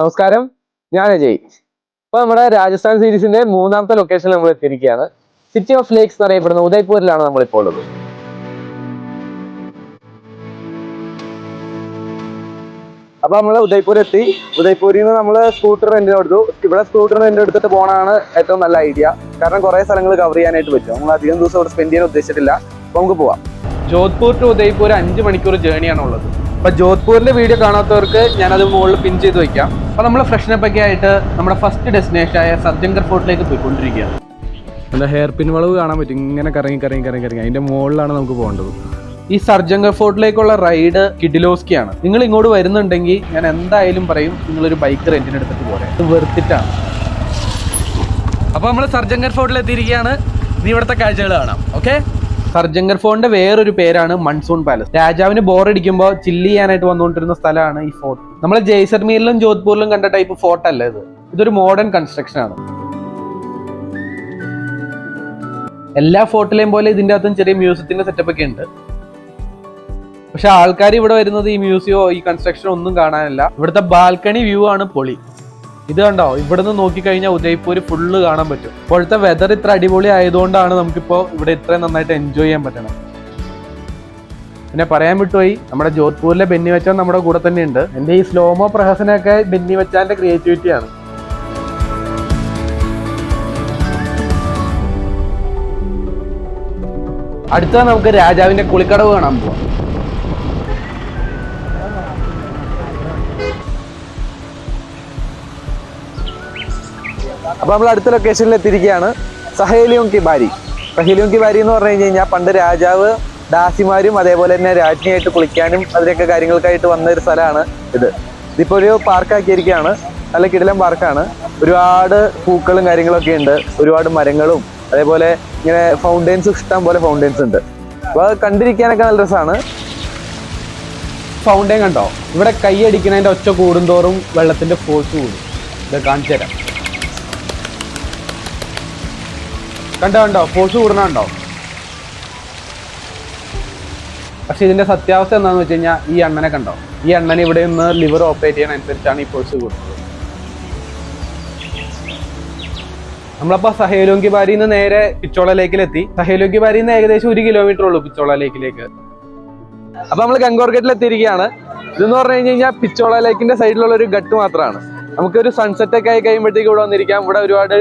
നമസ്കാരം, ഞാൻ അജയ്. ഇപ്പോൾ നമ്മുടെ രാജസ്ഥാൻ സീരീസിന്റെ മൂന്നാമത്തെ ലൊക്കേഷനിൽ നമ്മൾ എത്തിയിരിക്കുകയാണ്. സിറ്റി ഓഫ് ലേക്സ് എന്നറിയപ്പെടുന്ന ഉദയ്പൂരിലാണ് നമ്മളിപ്പോൾ ഉള്ളത്. അപ്പൊ നമ്മൾ ഉദയ്പൂർ എത്തി. ഉദയ്പൂരിൽ നിന്ന് നമ്മൾ സ്കൂട്ടർ റെന്റിന് എടുത്തു. ഇവിടെ സ്കൂട്ടർ റെന്റ് എടുത്തിട്ട് പോകണതാണ് ഏറ്റവും നല്ല ഐഡിയ. കാരണം കുറെ സ്ഥലങ്ങൾ കവർ ചെയ്യാനായിട്ട് പറ്റും. നമ്മൾ അധികം ദിവസം ഇവിടെ സ്പെൻഡ് ചെയ്യാൻ ഉദ്ദേശിച്ചിട്ടില്ല. അപ്പൊ നമുക്ക് പോവാം. ജോധ്പൂർ ടു ഉദയ്പൂർ 5 മണിക്കൂർ ജേണിയാണ് ഉള്ളത്. അപ്പൊ ജോധ്പൂരിന്റെ വീഡിയോ കാണാത്തവർക്ക് ഞാനത് മുകളിൽ പിൻ ചെയ്ത് വെക്കാം. അപ്പൊ നമ്മൾ ഫ്രഷനപ്പ് ഒക്കെ ആയിട്ട് നമ്മുടെ ഫസ്റ്റ് ഡെസ്റ്റിനേഷൻ ആയ സർജൻഗർ ഫോർട്ടിലേക്ക് പോയിക്കൊണ്ടിരിക്കുകയാണ്. എന്താ ഹെയർ പിൻ വളവ് കാണാൻ പറ്റും. ഇങ്ങനെ കറങ്ങി അതിന്റെ മുകളിലാണ് നമുക്ക് പോകേണ്ടത്. ഈ സർജൻഗർ ഫോർട്ടിലേക്കുള്ള റൈഡ് കിഡിലോസ്കിയാണ്. നിങ്ങൾ ഇങ്ങോട്ട് വരുന്നുണ്ടെങ്കിൽ ഞാൻ എന്തായാലും പറയും നിങ്ങളൊരു ബൈക്ക് റെന്റിന് എടുത്തിട്ട് പോരെ. ഇത് വെറുത്തിട്ടാണ്. അപ്പൊ നമ്മൾ സർജൻഗർ ഫോർട്ടിൽ എത്തിയിരിക്കുകയാണ്. നീ ഇവിടുത്തെ കാഴ്ചകൾ കാണാം. ഓക്കെ. സർജൻഗർ ഫോർട്ടിന്റെ വേറൊരു പേരാണ് മൺസൂൺ പാലസ്. രാജാവിന് ബോറടിക്കുമ്പോൾ ചില്ല് ചെയ്യാനായിട്ട് വന്നുകൊണ്ടിരുന്ന സ്ഥലമാണ് ഈ ഫോർട്ട്. നമ്മൾ ജയ്സൽമീറിലും ജോധ്പൂരിലും കണ്ട ടൈപ്പ് ഫോർട്ട് അല്ല ഇത്. ഇതൊരു മോഡേൺ കൺസ്ട്രക്ഷൻ ആണ്. എല്ലാ ഫോർട്ടിലെയും പോലെ ഇതിന്റെ അകത്തും ചെറിയ മ്യൂസിയത്തിന്റെ സെറ്റപ്പ് ഒക്കെ ഉണ്ട്. പക്ഷെ ആൾക്കാർ ഇവിടെ വരുന്നത് ഈ മ്യൂസിയമോ ഈ കൺസ്ട്രക്ഷനോ ഒന്നും കാണാനല്ല. ഇവിടുത്തെ ബാൽക്കണി വ്യൂ ആണ് പൊളി. ഇത് കണ്ടോ, ഇവിടുന്ന് നോക്കിക്കഴിഞ്ഞാൽ ഉദയ്പൂർ ഫുള്ള് കാണാൻ പറ്റും. ഇപ്പോഴത്തെ വെതർ ഇത്ര അടിപൊളി ആയതുകൊണ്ടാണ് നമുക്കിപ്പോൾ ഇവിടെ ഇത്രയും നന്നായിട്ട് എൻജോയ് ചെയ്യാൻ പറ്റണം. പിന്നെ പറയാൻ വിട്ടുപോയി, നമ്മുടെ ജോധ്പൂരിലെ ബെന്നി വച്ചാൻ നമ്മുടെ കൂടെ തന്നെ ഉണ്ട്. എൻ്റെ ഈ സ്ലോമോ പ്രഹസനമൊക്കെ ബെന്നി വച്ചാന്റെ ക്രിയേറ്റിവിറ്റിയാണ്. അടുത്ത നമുക്ക് രാജാവിന്റെ കുളിക്കടവ് കാണാൻ പോവാം. അപ്പൊ നമ്മൾ അടുത്ത ലൊക്കേഷനിൽ എത്തിയിരിക്കുകയാണ്. സഹേലിയോം കി ബാരി. സഹേലിയോം കി ബാരി എന്ന് പറഞ്ഞു കഴിഞ്ഞാൽ പണ്ട് രാജാവ് ദാസിമാരും അതേപോലെ തന്നെ രാജ്ഞിയായിട്ട് കുളിക്കാനും അതിലൊക്കെ കാര്യങ്ങൾക്കായിട്ട് വന്ന ഒരു സ്ഥലമാണ് ഇത്. ഇതിപ്പോൾ ഒരു പാർക്കാക്കിയിരിക്കുകയാണ്. നല്ല കിടിലൻ പാർക്കാണ്. ഒരുപാട് പൂക്കളും കാര്യങ്ങളൊക്കെ ഉണ്ട്. ഒരുപാട് മരങ്ങളും അതേപോലെ ഇങ്ങനെ ഫൗണ്ടെയിൻസ്, ഇഷ്ടം പോലെ ഫൗണ്ടെയിൻസ് ഉണ്ട്. അപ്പൊ കണ്ടിരിക്കാനൊക്കെ നല്ല രസമാണ്. ഫൗണ്ടെയിൻ കണ്ടോ, ഇവിടെ കൈയടിക്കുന്നതിന്റെ ഒച്ച കൂടുന്തോറും വെള്ളത്തിന്റെ ഫോഴ്സ് കൂടും. ഇത് കാണിച്ചു തരാം. കണ്ടോ ഫോഴ്സ് കൂടണുണ്ടോ? പക്ഷെ ഇതിന്റെ സത്യാവസ്ഥ എന്താണെന്ന് വെച്ച് കഴിഞ്ഞാൽ ഈ അണ്ണനെ കണ്ടോ, ഈ അണ്ണനെ ഇവിടെ നിന്ന് ലിവർ ഓപ്പറേറ്റ് ചെയ്യാൻ അനുസരിച്ചാണ് ഈ ഫോഴ്സ് കൂടുന്നത്. നമ്മളപ്പോ സഹേലിയോം കി ബാരിയിൽ നിന്ന് നേരെ പിച്ചോള ലേക്കിലെത്തി. സഹേലിയോം കി ബാരിയിൽ നിന്ന് ഏകദേശം 1 കിലോമീറ്റർ ഉള്ളൂ പിച്ചോള ലേക്കിലേക്ക്. അപ്പൊ നമ്മൾ ഗംഗോർഗട്ടിൽ എത്തിയിരിക്കുകയാണ്. ഇതെന്ന് പറഞ്ഞു കഴിഞ്ഞാൽ പിച്ചോള ലേക്കിന്റെ സൈഡിലുള്ള ഒരു ഗട്ട് മാത്രമാണ്. നമുക്കൊരു സൺസെറ്റ് ഒക്കെ ആയി കഴിയുമ്പോഴത്തേക്ക് ഇവിടെ വന്നിരിക്കാം. ഇവിടെ ഒരുപാട്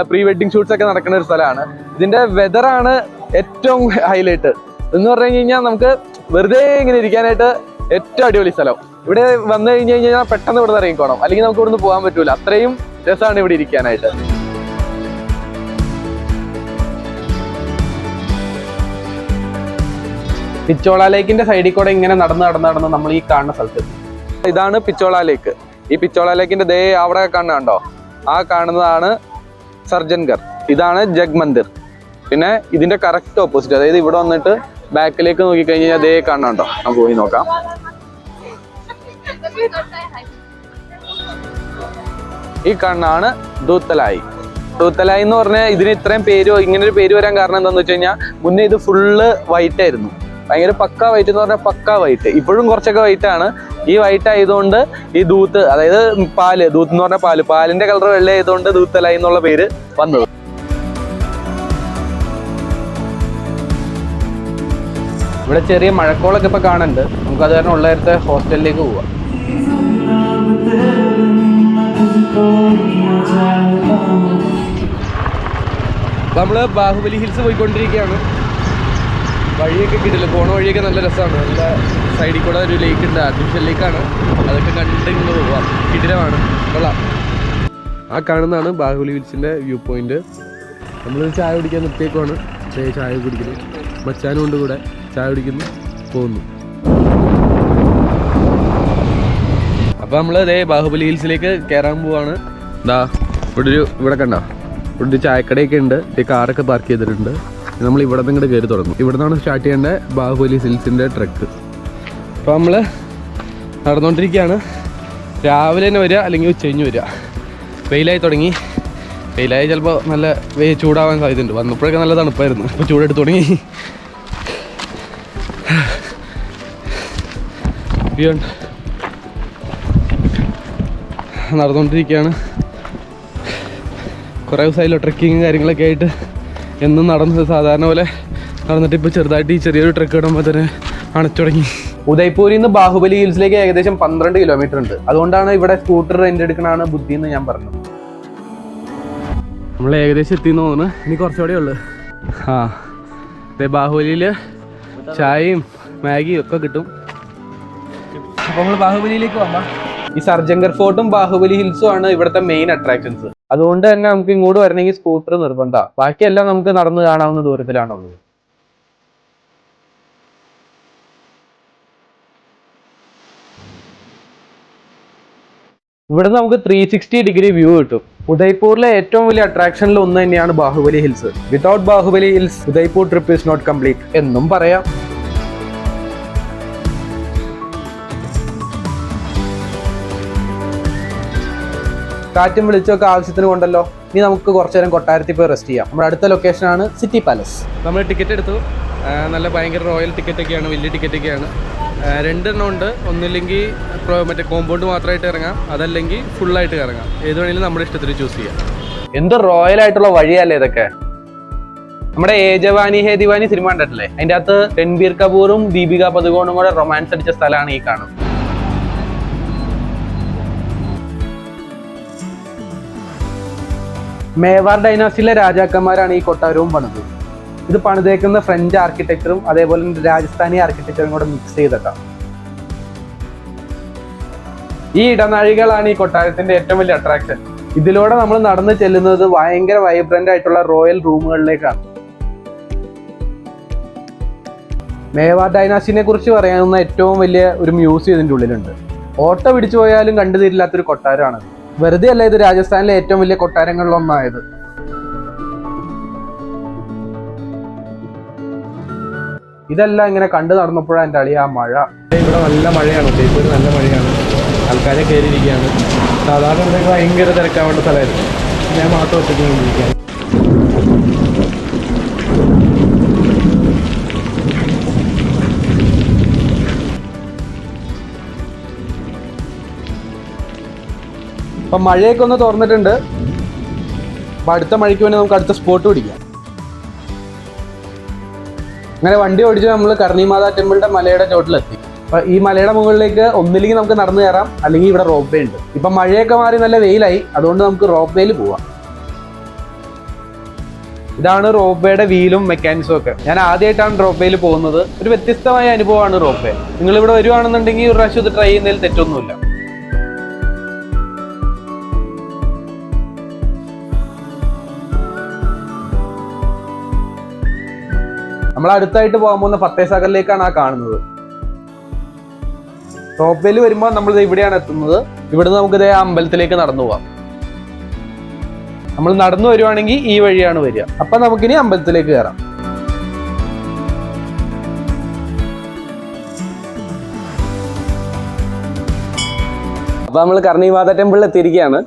പ്രീ വെഡിങ് ഷൂട്ട്സ് ഒക്കെ നടക്കുന്ന ഒരു സ്ഥലമാണ്. ഇതിന്റെ വെതറാണ് ഏറ്റവും ഹൈലൈറ്റ്. എന്ന് പറഞ്ഞു കഴിഞ്ഞാൽ നമുക്ക് വെറുതെ ഇങ്ങനെ ഇരിക്കാനായിട്ട് ഏറ്റവും അടിപൊളി സ്ഥലം. ഇവിടെ വന്നു കഴിഞ്ഞ് കഴിഞ്ഞാൽ പെട്ടെന്ന് ഇവിടെ നിന്ന് ഇറങ്ങിക്കോണം, അല്ലെങ്കിൽ നമുക്ക് ഇവിടുന്ന് പോകാൻ പറ്റൂല. അത്രയും രസമാണ് ഇവിടെ ഇരിക്കാനായിട്ട്. പിച്ചോള ലേക്കിന്റെ സൈഡിൽ കൂടെ ഇങ്ങനെ നടന്ന് നമ്മൾ ഈ കാണുന്ന സ്ഥലത്ത്, ഇതാണ് പിച്ചോള ലേക്ക്. ഈ പിച്ചോള ലേക്കിന്റെ ദേ അവിടെ കാണുന്നുണ്ടോ, ആ കാണുന്നതാണ് സർജൻഗർ. ഇതാണ് ജഗ് മന്ദിർ. പിന്നെ ഇതിന്റെ കറക്റ്റ് ഓപ്പോസിറ്റ്, അതായത് ഇവിടെ വന്നിട്ട് ബാക്കിലേക്ക് നോക്കിക്കഴിഞ്ഞാൽ അതേ കാണുന്നുണ്ടോ, നമുക്ക് പോയി നോക്കാം. ഈ കാണുന്നതാണ് ദൂത്തലായി. ദൂത്തലായി എന്ന് പറഞ്ഞാൽ ഇതിന് ഇത്രയും പേര്, ഇങ്ങനെ ഒരു പേര് വരാൻ കാരണം എന്താണെന്ന് വെച്ച് കഴിഞ്ഞാൽ മുന്നേ ഇത് ഫുള്ള് വൈറ്റ് ആയിരുന്നു. ഭയങ്കര പക്ക വൈറ്റ് എന്ന് പറഞ്ഞാൽ പക്ക വൈറ്റ്. ഇപ്പോഴും കുറച്ചൊക്കെ വൈറ്റ് ആണ്. ഈ വൈറ്റ് ആയതുകൊണ്ട് ഈ ദൂത്ത്, അതായത് പാല്, ദൂത്ത് എന്ന് പറഞ്ഞാൽ പാലിന്റെ കളർ വെള്ള ആയതുകൊണ്ട് ദൂത്തലായി എന്നുള്ള പേര് വന്നത്. ഇവിടെ ചെറിയ മഴക്കോളൊക്കെ ഇപ്പൊ കാണുന്നുണ്ട്. നമുക്ക് അത് കാരണം ഉള്ള നേരത്തെ ഹോസ്റ്റലിലേക്ക് പോവാം. നമ്മള് ബാഹുബലി ഹിൽസ് പോയിക്കൊണ്ടിരിക്കുകയാണ്. വഴിയൊക്കെ കിട്ടില്ല, പോണ വഴിയൊക്കെ നല്ല രസമാണ്. നല്ല സൈഡിൽ കൂടെ ഒരു ലേക്ക് ഉണ്ട്, ആർട്ടിഫിഷ്യൽ ലേക്കാണ്. അതൊക്കെ കണ്ടിട്ട് ഇങ്ങനെ പോവാം. കിടിലമാണ്, കൊള്ളാം. ആ കാണുന്നതാണ് ബാഹുബലി ഹിൽസിന്റെ വ്യൂ പോയിന്റ്. നമ്മൾ ചായ കുടിക്കാൻ നിർത്തിയേക്കുവാണ്. ചായ കുടിക്കുന്നു, മച്ചാനും കൊണ്ട് കൂടെ ചായ കുടിക്കുന്നു, പോകുന്നു. അപ്പൊ നമ്മള് ഇതേ ബാഹുബലി ഹിൽസിലേക്ക് കയറാൻ പോവാണ്. ഇവിടെ കണ്ടോ, ഇവിടെ ഒരു ചായക്കടയൊക്കെ ഉണ്ട്. ഈ കാറൊക്കെ പാർക്ക് ചെയ്തിട്ടുണ്ട്. നമ്മൾ ഇവിടെ നിന്ന് ഇങ്ങോട്ട് കയറി തുടങ്ങും. ഇവിടെ നിന്നാണ് സ്റ്റാർട്ട് ചെയ്യേണ്ട ബാഹുബലി ഹിൽസിന്റെ ട്രെക്ക്. അപ്പോൾ നമ്മൾ നടന്നുകൊണ്ടിരിക്കുകയാണ്. രാവിലെ തന്നെ വരിക, അല്ലെങ്കിൽ ഉച്ചകഴിഞ്ഞ് വരിക. വെയിലായി തുടങ്ങി. വെയിലായി ചിലപ്പോൾ നല്ല ചൂടാവാൻ സാധ്യതയുണ്ട്. വന്നപ്പോഴൊക്കെ നല്ല തണുപ്പായിരുന്നു, ഇപ്പോൾ ചൂടെടുത്ത് തുടങ്ങി. നടന്നുകൊണ്ടിരിക്കുകയാണ്. കുറേ ദിവസമായല്ലോ ട്രെക്കിങ്ങും കാര്യങ്ങളൊക്കെ ആയിട്ട് എന്നും നടന്നത് സാധാരണ പോലെ നടന്നിട്ട് ഇപ്പോൾ ചെറുതായിട്ട് ഈ ചെറിയൊരു ട്രെക്ക് ഇടുമ്പോൾ തന്നെ അണച്ചു തുടങ്ങി. ഉദയ്പൂരിൽ നിന്ന് ബാഹുബലി ഹിൽസിലേക്ക് ഏകദേശം 12 കിലോമീറ്റർ ഉണ്ട്. അതുകൊണ്ടാണ് ഇവിടെ സ്കൂട്ടർ റെന്റ് എടുക്കണതാണ് ബുദ്ധി എന്ന് ഞാൻ പറഞ്ഞു. നമ്മൾ ഏകദേശം എത്തിയെന്ന് തോന്നുന്നു. ഇനി കുറച്ചുകൂടെ ഉള്ളു. ബാഹുബലിയിൽ ചായയും മാഗിയും ഒക്കെ കിട്ടും. അപ്പോൾ നമ്മൾ ബാഹുബലിയിലേക്ക് വന്നാൽ ഈ സർജങ്കർ ഫോർട്ടും ബാഹുബലി ഹിൽസും ആണ് ഇവിടുത്തെ മെയിൻ അട്രാക്ഷൻസ്. അതുകൊണ്ട് തന്നെ നമുക്ക് ഇങ്ങോട്ട് വരണമെങ്കിൽ സ്കൂട്ടർ നിർബന്ധമാണ്. ബാക്കിയെല്ലാം നമുക്ക് നടന്ന് കാണാവുന്ന ദൂരത്തിലാണുള്ളത്. ഇവിടെ നമുക്ക് 360 ഡിഗ്രി വ്യൂ കിട്ടും. ഉദയ്പൂരിലെ ഏറ്റവും വലിയ അട്രാക്ഷനിൽ ഒന്ന് തന്നെയാണ് Bahubali hills. Without Bahubali hills Udaipur trip is not complete എന്നും പറയാം. കാറ്റും വെളിച്ചമൊക്കെ ആവശ്യത്തിന് കൊണ്ടല്ലോ. ഇനി നമുക്ക് കുറച്ചു നേരം കൊട്ടാരത്തിൽ പോയി റെസ്റ്റ് ചെയ്യാം. നമ്മുടെ അടുത്ത ലൊക്കേഷനാണ് സിറ്റി പാലസ്. നമ്മൾ ടിക്കറ്റ് എടുത്തു. നല്ല ഭയങ്കര റോയൽ ടിക്കറ്റൊക്കെയാണ്, വലിയ ടിക്കറ്റൊക്കെയാണ്. 2 എണ്ണം ഉണ്ട്. ഒന്നില്ലെങ്കിൽ മറ്റേ കോമ്പൗണ്ട് മാത്രമായിട്ട് ഇറങ്ങാം, അതല്ലെങ്കിൽ ഫുള്ളായിട്ട് ഇറങ്ങാം. ഏത് വേണമെങ്കിലും നമ്മുടെ ഇഷ്ടത്തിന് ചൂസ് ചെയ്യാം. എന്ത് റോയൽ ആയിട്ടുള്ള വഴിയല്ലേ ഇതൊക്കെ. നമ്മുടെ ഏ ജവാനി ഹേ ദിവാനി സിനിമ കണ്ടിട്ടില്ലേ? അതിൻ്റെ അകത്ത് രൺബീർ കപൂറും ദീപിക പദുകോണും കൂടെ റൊമാൻസ് അടിച്ച സ്ഥലമാണ് ഈ കാണുന്നത്. മേവാർ ഡൈനാസ്റ്റിയിലെ രാജാക്കന്മാരാണ് ഈ കൊട്ടാരവും പണിത്. ഇത് പണിതേക്കുന്ന ഫ്രഞ്ച് ആർക്കിടെക്ചറും അതേപോലെ തന്നെ രാജസ്ഥാനി ആർക്കിടെക്ചറും കൂടെ മിക്സ് ചെയ്തിട്ടാണ്. ഈ ഇടനാഴികളാണ് ഈ കൊട്ടാരത്തിന്റെ ഏറ്റവും വലിയ അട്രാക്ഷൻ. ഇതിലൂടെ നമ്മൾ നടന്നു ചെല്ലുന്നത് ഭയങ്കര വൈബ്രന്റ് ആയിട്ടുള്ള റോയൽ റൂമുകളിലേക്കാണ്. മേവാർ ഡൈനാസ്റ്റിനെ കുറിച്ച് പറയാവുന്ന ഏറ്റവും വലിയ ഒരു മ്യൂസിയം ഇതിൻ്റെ ഉള്ളിലുണ്ട്. ഓട്ടോ പിടിച്ചു പോയാലും കണ്ടു തീരില്ലാത്തൊരു കൊട്ടാരമാണ്. വെറുതെ അല്ല ഇത് രാജസ്ഥാനിലെ ഏറ്റവും വലിയ കൊട്ടാരങ്ങളിലൊന്നായത്. ഇതെല്ലാം ഇങ്ങനെ കണ്ടു നടന്നപ്പോഴാണ് എൻ്റെ അളിയ ആ മഴ. ഇവിടെ നല്ല മഴയാണ്, ഉദയ്പൂർ നല്ല മഴയാണ്. ആൾക്കാരെ കയറിയിരിക്കുകയാണ്. സാധാരണ ഇവിടെ ഭയങ്കര തിരക്കാവേണ്ട സ്ഥലമായിരുന്നു. ഞാൻ മാത്രം ഒറ്റയ്ക്ക് കൊണ്ടിരിക്കുകയാണ്. അപ്പം മഴയൊക്കെ ഒന്ന് തുറന്നിട്ടുണ്ട്. അപ്പം അടുത്ത മഴയ്ക്ക് വേണ്ടി നമുക്ക് അടുത്ത സ്പോട്ട് പിടിക്കാം. അങ്ങനെ വണ്ടി ഓടിച്ച് നമ്മൾ കർണിമാതാ ടെമ്പിളിന്റെ മലയുടെ ചോട്ടിലെത്തി. അപ്പൊ ഈ മലയുടെ മുകളിലേക്ക് ഒന്നില്ലെങ്കിൽ നമുക്ക് നടന്നു കയറാം, അല്ലെങ്കിൽ ഇവിടെ റോപ്പ് വേ ഉണ്ട്. ഇപ്പൊ മഴയൊക്കെ മാറി നല്ല വെയിലായി, അതുകൊണ്ട് നമുക്ക് റോപ്പ് വേയിൽ പോവാം. ഇതാണ് റോപ്പ് വേയുടെ വീലും മെക്കാനിക്സും ഒക്കെ. ഞാൻ ആദ്യമായിട്ടാണ് റോപ്പ് വേയിൽ പോകുന്നത്. ഒരു വ്യത്യസ്തമായ അനുഭവമാണ് റോപ്പ് വേ. നിങ്ങൾ ഇവിടെ വരുവാണെന്നുണ്ടെങ്കിൽ ഒരു പ്രാവശ്യം ഇത് ട്രൈ ചെയ്യുന്നതിൽ തെറ്റൊന്നുമില്ല. നമ്മൾ അടുത്തായിട്ട് പോകാൻ പോകുന്ന ഫത്തേസാഗറിലേക്കാണ് ആ കാണുന്നത്. റോപ്പ് വേയിൽ വരുമ്പോൾ നമ്മൾ ഇവിടെയാണ് എത്തുന്നത്. ഇവിടുന്ന് നമുക്ക് ഇതേ അമ്പലത്തിലേക്ക് നടന്നു പോവാം. നമ്മൾ നടന്നു വരുവാണെങ്കിൽ ഈ വഴിയാണ് വരിക. അപ്പൊ നമുക്കിനി അമ്പലത്തിലേക്ക് കയറാം. അപ്പൊ നമ്മൾ കർണിമാതാ ടെമ്പിളിൽ എത്തിയിരിക്കുകയാണ്.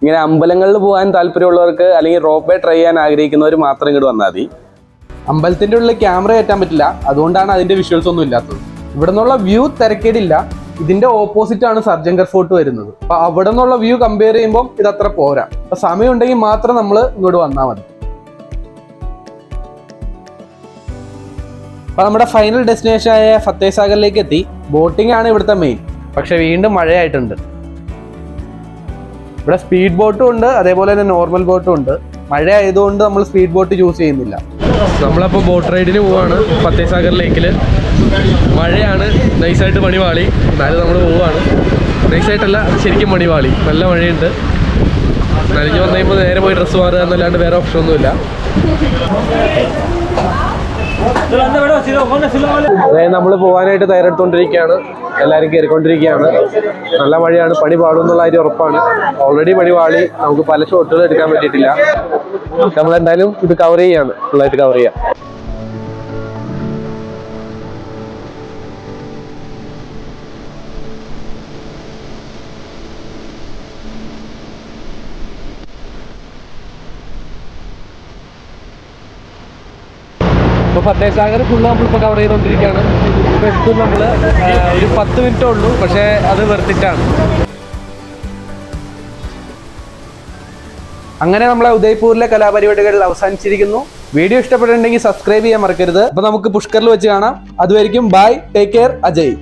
ഇങ്ങനെ അമ്പലങ്ങളിൽ പോകാൻ താല്പര്യമുള്ളവർക്ക് അല്ലെങ്കിൽ റോപ്പ് വേ ട്രൈ ചെയ്യാൻ ആഗ്രഹിക്കുന്നവർ മാത്രം ഇങ്ങോട്ട് വന്നാൽ മതി. അമ്പലത്തിന്റെ ഉള്ളിൽ ക്യാമറ കയറ്റാൻ പറ്റില്ല, അതുകൊണ്ടാണ് അതിന്റെ വിഷ്വൽസ് ഒന്നും ഇല്ലാത്തത്. ഇവിടെ നിന്നുള്ള വ്യൂ തിരക്കേടില്ല. ഇതിന്റെ ഓപ്പോസിറ്റ് ആണ് സർജങ്കർ ഫോർട്ട് വരുന്നത്. അപ്പൊ അവിടെ നിന്നുള്ള വ്യൂ കമ്പയർ ചെയ്യുമ്പോൾ ഇതത്ര പോരാ. അപ്പൊ സമയം ഉണ്ടെങ്കിൽ മാത്രം നമ്മൾ ഇങ്ങോട്ട് വന്നാൽ മതി. അപ്പൊ നമ്മുടെ ഫൈനൽ ഡെസ്റ്റിനേഷൻ ആയ ഫത്തേസാഗറിലേക്ക് എത്തി. ബോട്ടിംഗ് ആണ് ഇവിടുത്തെ മെയിൻ. പക്ഷെ വീണ്ടും മഴയായിട്ടുണ്ട്. ഇവിടെ സ്പീഡ് ബോട്ടും ഉണ്ട്, അതേപോലെ തന്നെ നോർമൽ ബോട്ടും ഉണ്ട്. മഴ ആയതുകൊണ്ട് നമ്മൾ സ്പീഡ് ബോട്ട് ചൂസ് ചെയ്യുന്നില്ല. നമ്മളപ്പോൾ ബോട്ട് റൈഡിന് പോവാണ് ഫത്തേസാഗർ ലേക്കിൽ. മഴയാണ്, നൈസായിട്ട് മണിവാളി. എന്നാലും നമ്മൾ പോവാണ്. നൈസായിട്ടല്ല, ശരിക്കും മണിവാളി. നല്ല മഴയുണ്ട്. നനഞ്ഞു വന്നു കഴിയുമ്പോൾ നേരെ പോയി ഡ്രസ്സ് മാറുക എന്നല്ലാണ്ട് വേറെ ഓപ്ഷൻ ഒന്നുമില്ല. അതായത് നമ്മൾ പോകാനായിട്ട് തയ്യാറെടുത്തുകൊണ്ടിരിക്കുകയാണ്. എല്ലാവരും കയറിക്കൊണ്ടിരിക്കുകയാണ്. നല്ല മഴയാണ്, പണി പാടും എന്നുള്ള കാര്യം ഉറപ്പാണ്. ഓൾറെഡി പണി പാളി. നമുക്ക് പല ഷോട്ടുകൾ എടുക്കാൻ പറ്റിയിട്ടില്ല. നമ്മളെന്തായാലും ഇത് കവർ ചെയ്യാണ്, ഫുള്ളായിട്ട് കവർ ചെയ്യാം. ഇപ്പോൾ ഫത്തേസാഗർ ഫുള്ള് നമ്മളിപ്പോൾ കവർ ചെയ്തുകൊണ്ടിരിക്കുകയാണ്. ഇപ്പോൾ എത്തും നമ്മൾ ഒരു 10 മിനിറ്റേ ഉള്ളൂ, പക്ഷേ അത് വെർത്തിട്ടാണ്. അങ്ങനെ നമ്മളെ ഉദയ്പൂരിലെ കലാപരിപാടികൾ അവസാനിച്ചിരിക്കുന്നു. വീഡിയോ ഇഷ്ടപ്പെട്ടിട്ടുണ്ടെങ്കിൽ സബ്സ്ക്രൈബ് ചെയ്യാൻ മറക്കരുത്. അപ്പൊ നമുക്ക് പുഷ്കറിൽ വെച്ച് കാണാം. അതുവരെയും ബൈ, ടേക്ക് കെയർ, അജയ്.